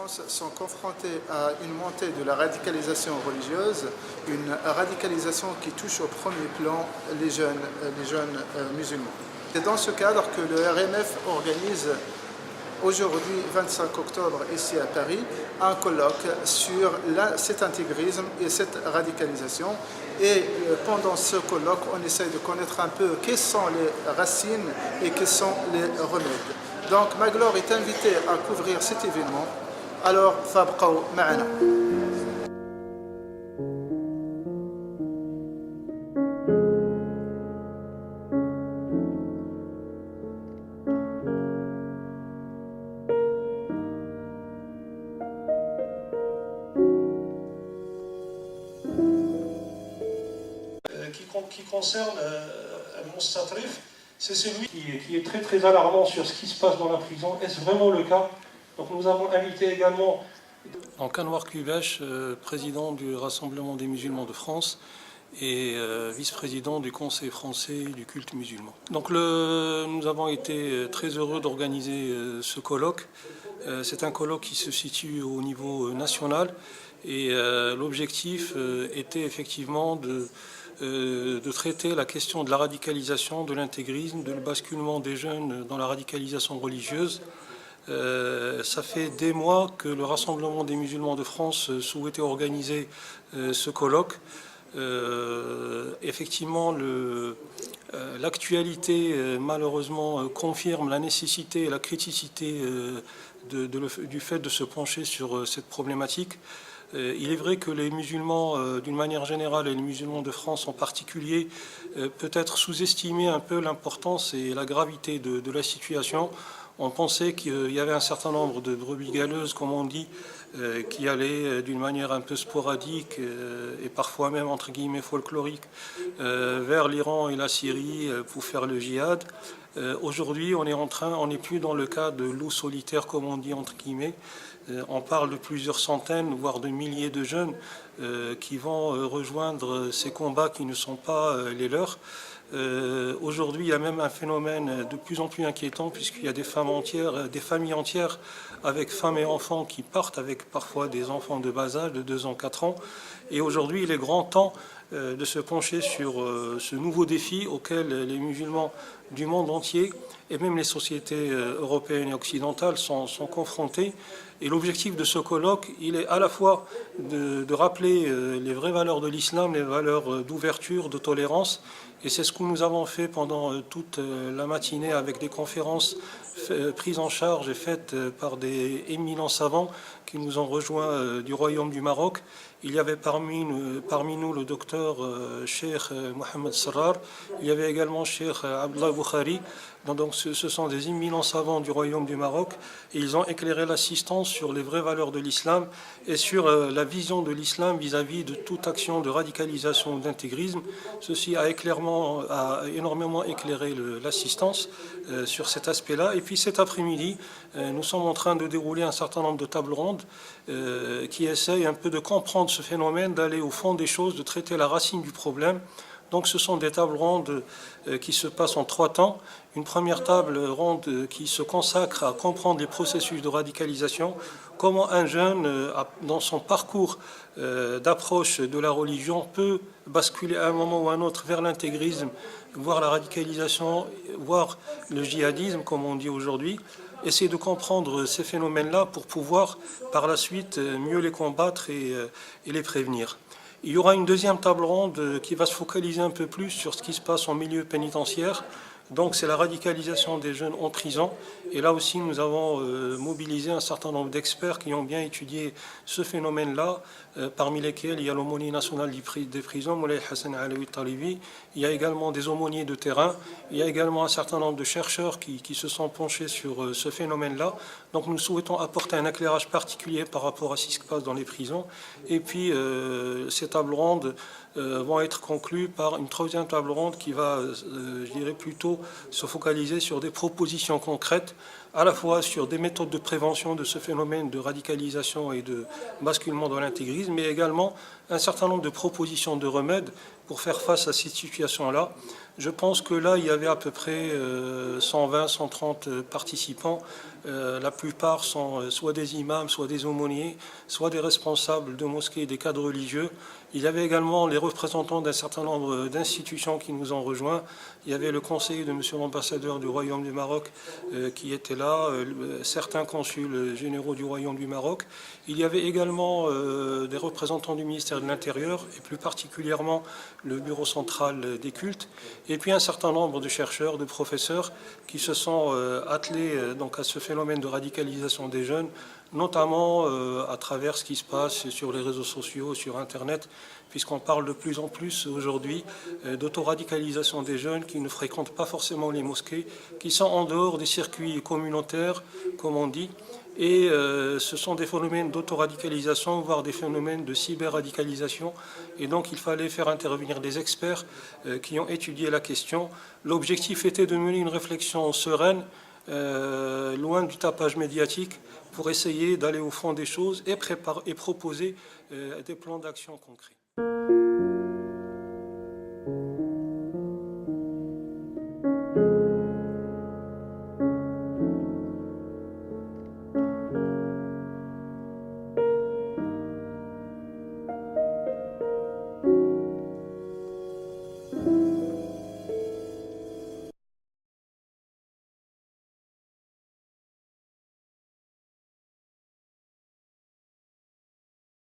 France sont confrontés à une montée de la radicalisation religieuse, une radicalisation qui touche au premier plan les jeunes musulmans. C'est dans ce cadre que le RMF organise aujourd'hui, 25 octobre, ici à Paris, un colloque sur cet intégrisme et cette radicalisation. Et pendant ce colloque, on essaye de connaître un peu quelles sont les racines et quels sont les remèdes. Donc Maglor est invité à couvrir cet événement. Alors, fabqaw ma'ana. Qui concerne Al-Mustatrif, c'est celui qui est très très alarmant sur ce qui se passe dans la prison. Est-ce vraiment le cas? Donc nous avons invité également... Donc Anwar Kubash, président du Rassemblement des musulmans de France et vice-président du Conseil français du culte musulman. Donc nous avons été très heureux d'organiser ce colloque. C'est un colloque qui se situe au niveau national et l'objectif était effectivement de traiter la question de la radicalisation, de l'intégrisme, de le basculement des jeunes dans la radicalisation religieuse. Ça fait des mois que le Rassemblement des musulmans de France souhaitait organiser ce colloque. Effectivement, l'actualité malheureusement confirme la nécessité et la criticité du fait de se pencher sur cette problématique. Il est vrai que les musulmans, d'une manière générale, et les musulmans de France en particulier, peut-être sous-estimaient un peu l'importance et la gravité de la situation. On pensait qu'il y avait un certain nombre de brebis galeuses, comme on dit, qui allaient d'une manière un peu sporadique et parfois même, entre guillemets, folklorique, vers l'Iran et la Syrie pour faire le djihad. Aujourd'hui, on n'est plus dans le cas de loups solitaires, comme on dit, entre guillemets. On parle de plusieurs centaines, voire de milliers de jeunes qui vont rejoindre ces combats qui ne sont pas les leurs. Aujourd'hui, il y a même un phénomène de plus en plus inquiétant puisqu'il y a des familles entières avec femmes et enfants qui partent avec parfois des enfants de bas âge, de 2 ans, 4 ans. Et aujourd'hui, il est grand temps de se pencher sur ce nouveau défi auquel les musulmans du monde entier et même les sociétés européennes et occidentales sont confrontés. Et l'objectif de ce colloque, il est à la fois de rappeler les vraies valeurs de l'islam, les valeurs d'ouverture, de tolérance. Et c'est ce que nous avons fait pendant toute la matinée avec des conférences prises en charge et faites par des éminents savants qui nous ont rejoints du Royaume du Maroc. Il y avait parmi nous le docteur Cheikh Mohamed Sarrar, il y avait également Cheikh Abdullah Boukhari. Donc ce sont des éminents savants du Royaume du Maroc et ils ont éclairé l'assistance sur les vraies valeurs de l'islam et sur la vision de l'islam vis-à-vis de toute action de radicalisation ou d'intégrisme. Ceci a énormément éclairé l'assistance sur cet aspect-là. Et puis cet après-midi, nous sommes en train de dérouler un certain nombre de tables rondes qui essayent un peu de comprendre ce phénomène, d'aller au fond des choses, de traiter la racine du problème. Donc ce sont des tables rondes qui se passent en 3 temps. Une première table ronde qui se consacre à comprendre les processus de radicalisation, comment un jeune, dans son parcours d'approche de la religion, peut basculer à un moment ou à un autre vers l'intégrisme, voire la radicalisation, voire le djihadisme, comme on dit aujourd'hui. Essayer de comprendre ces phénomènes-là pour pouvoir, par la suite, mieux les combattre et les prévenir. Il y aura une deuxième table ronde qui va se focaliser un peu plus sur ce qui se passe en milieu pénitentiaire. Donc c'est la radicalisation des jeunes en prison. Et là aussi, nous avons mobilisé un certain nombre d'experts qui ont bien étudié ce phénomène-là, parmi lesquels il y a l'aumônier national des prisons, Moulay Hassan Alaoui Talibi. Il y a également des aumôniers de terrain. Il y a également un certain nombre de chercheurs qui se sont penchés sur ce phénomène-là. Donc nous souhaitons apporter un éclairage particulier par rapport à ce qui se passe dans les prisons. Et puis ces tables rondes vont être conclues par une troisième table ronde qui va, je dirais plutôt, se focaliser sur des propositions concrètes, à la fois sur des méthodes de prévention de ce phénomène de radicalisation et de basculement dans l'intégrisme, mais également un certain nombre de propositions de remèdes pour faire face à cette situation-là. Je pense que là, il y avait à peu près 120, 130 participants. La plupart sont soit des imams, soit des aumôniers, soit des responsables de mosquées et des cadres religieux. Il y avait également les représentants d'un certain nombre d'institutions qui nous ont rejoints. Il y avait le conseiller de monsieur l'ambassadeur du Royaume du Maroc qui était là, certains consuls généraux du Royaume du Maroc. Il y avait également des représentants du ministère de l'Intérieur et plus particulièrement le bureau central des cultes. Et puis un certain nombre de chercheurs, de professeurs qui se sont attelés donc à ce phénomène de radicalisation des jeunes, notamment à travers ce qui se passe sur les réseaux sociaux, sur Internet, puisqu'on parle de plus en plus aujourd'hui d'autoradicalisation des jeunes qui ne fréquentent pas forcément les mosquées, qui sont en dehors des circuits communautaires, comme on dit, et ce sont des phénomènes d'autoradicalisation, voire des phénomènes de cyberradicalisation. Et donc il fallait faire intervenir des experts qui ont étudié la question. L'objectif était de mener une réflexion sereine, loin du tapage médiatique, pour essayer d'aller au fond des choses et proposer des plans d'action concrets.